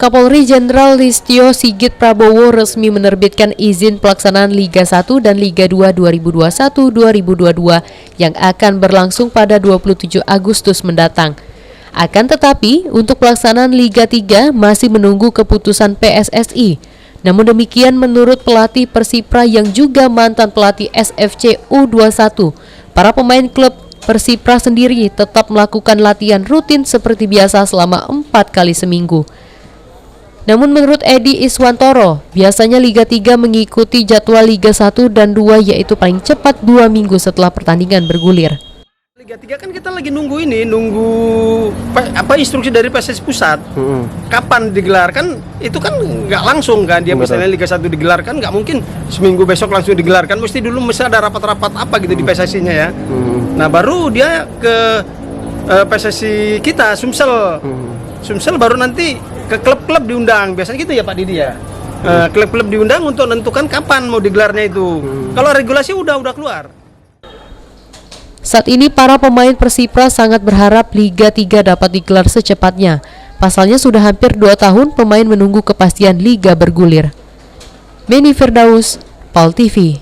Kapolri Jenderal Listio Sigit Prabowo resmi menerbitkan izin pelaksanaan Liga 1 dan Liga 2 2021-2022 yang akan berlangsung pada 27 Agustus mendatang. Akan tetapi, untuk pelaksanaan Liga 3 masih menunggu keputusan PSSI. Namun demikian menurut pelatih Persipra yang juga mantan pelatih SFC U21, para pemain klub Persipra sendiri tetap melakukan latihan rutin seperti biasa selama 4 kali seminggu. Namun menurut Edi Iswantoro, biasanya Liga 3 mengikuti jadwal Liga 1 dan 2 yaitu paling cepat 2 minggu setelah pertandingan bergulir. Liga 3 kan kita lagi nunggu instruksi dari PSSI pusat. Kapan digelar kan itu kan nggak langsung kan dia misalnya Liga 1 digelar kan nggak mungkin seminggu besok langsung digelar kan mesti dulu ada rapat-rapat apa gitu di PSSI-nya ya. Nah baru dia ke PSSI kita Sumsel baru nanti ke klub-klub diundang biasanya gitu ya Pak Didi ya. Klub-klub diundang untuk menentukan kapan mau digelarnya itu. Kalau regulasi udah keluar. Saat ini para pemain Persipra sangat berharap Liga 3 dapat digelar secepatnya. Pasalnya sudah hampir 2 tahun pemain menunggu kepastian Liga bergulir. Beni Firdaus, PAL TV.